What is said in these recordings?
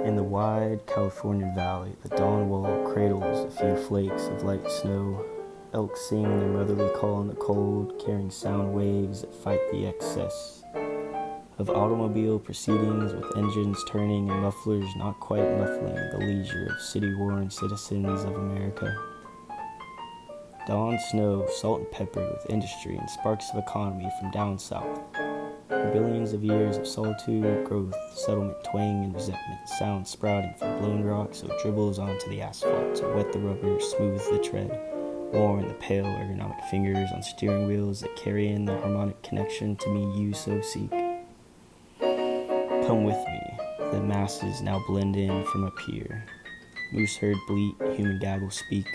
In the wide California valley, the dawn wall cradles a few flakes of light snow. Elk sing their motherly call in the cold, carrying sound waves that fight the excess of automobile proceedings, with engines turning and mufflers not quite muffling the leisure of city-worn citizens of America. Dawn snow, salt and peppered with industry and sparks of economy from down south. Billions of years of solitude, growth, settlement, twang, and resentment, sound sprouting from blown rock so it dribbles onto the asphalt to wet the rubber, smooth the tread, warm the pale ergonomic fingers on steering wheels that carry in the harmonic connection to me you so seek. Come with me, the masses now blend in from up here. Moose herd bleat, human gaggle speak.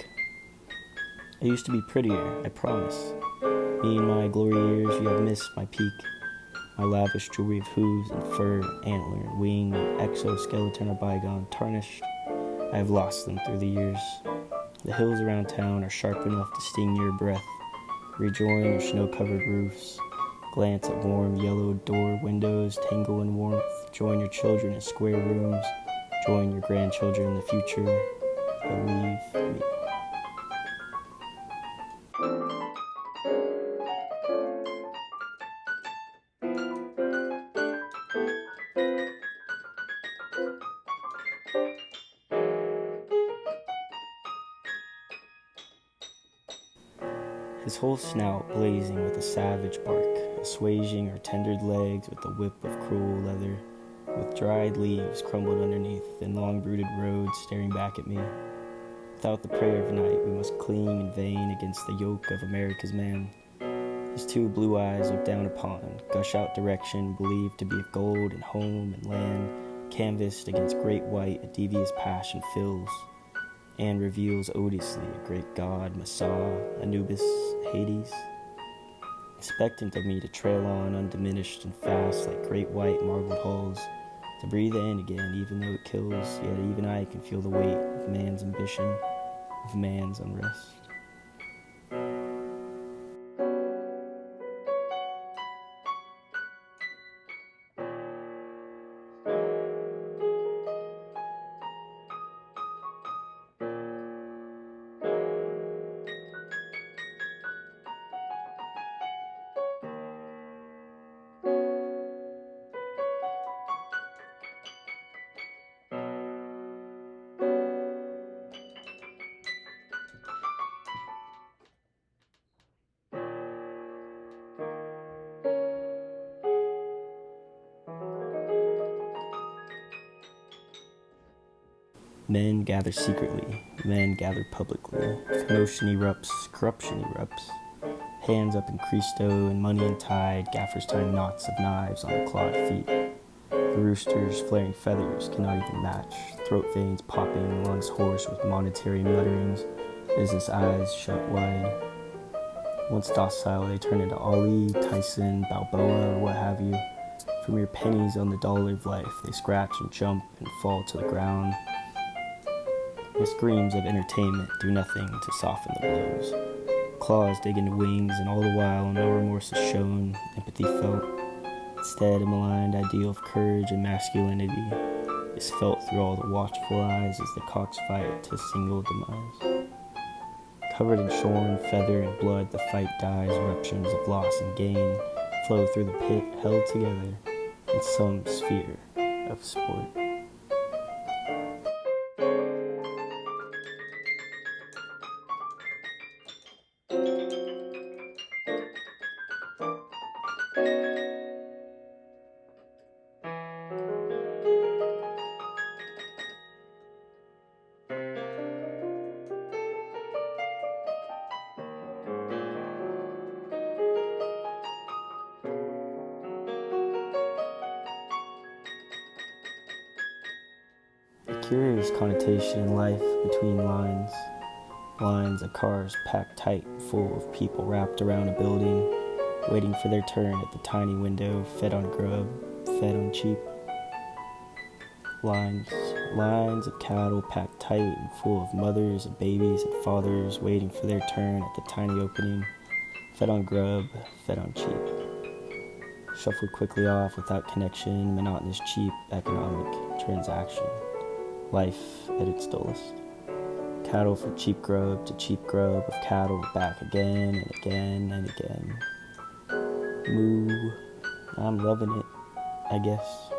I used to be prettier, I promise. Me and my glory years, you have missed my peak. My lavish jewelry of hooves and fur, antler and wing and exoskeleton are bygone, tarnished. I have lost them through the years. The hills around town are sharp enough to sting your breath. Rejoin your snow-covered roofs. Glance at warm, yellowed door windows, tangle in warmth. Join your children in square rooms. Join your grandchildren in the future. Believe me. His whole snout blazing with a savage bark, assuaging her tendered legs with the whip of cruel leather, with dried leaves crumbled underneath and long-brooded roads staring back at me. Without the prayer of night, we must cling in vain against the yoke of America's man. His two blue eyes look down upon, gush out direction believed to be of gold and home and land, canvassed against great white a devious passion fills, and reveals odiously a great god, Messiah, Anubis, Hades, expectant of me to trail on undiminished and fast like great white marbled halls, to breathe in again even though it kills, yet even I can feel the weight of man's ambition, of man's unrest. Men gather secretly, men gather publicly. Commotion erupts, corruption erupts. Hands up in Christo and money in tide, gaffers tying knots of knives on clawed feet. The rooster's flaring feathers cannot even match, throat veins popping, lungs hoarse with monetary mutterings, business eyes shut wide. Once docile, they turn into Ali, Tyson, Balboa, or what have you. From your pennies on the dollar of life, they scratch and jump and fall to the ground. The screams of entertainment do nothing to soften the blows. Claws dig into wings, and all the while no remorse is shown, empathy felt. Instead, a maligned ideal of courage and masculinity is felt through all the watchful eyes as the cocks fight to a single demise. Covered in shorn, feather, and blood, the fight dies. Eruptions of loss and gain flow through the pit, held together in some sphere of sport. A curious connotation in life between lines. Lines of cars packed tight, full of people wrapped around a building, waiting for their turn at the tiny window, fed on grub, fed on cheap. Lines of cattle packed tight and full of mothers and babies and fathers waiting for their turn at the tiny opening, fed on grub, fed on cheap. Shuffled quickly off without connection, monotonous cheap economic transaction. Life at its dullest. Cattle for cheap grub to cheap grub of cattle back again and again and again. Moo, I'm loving it, I guess.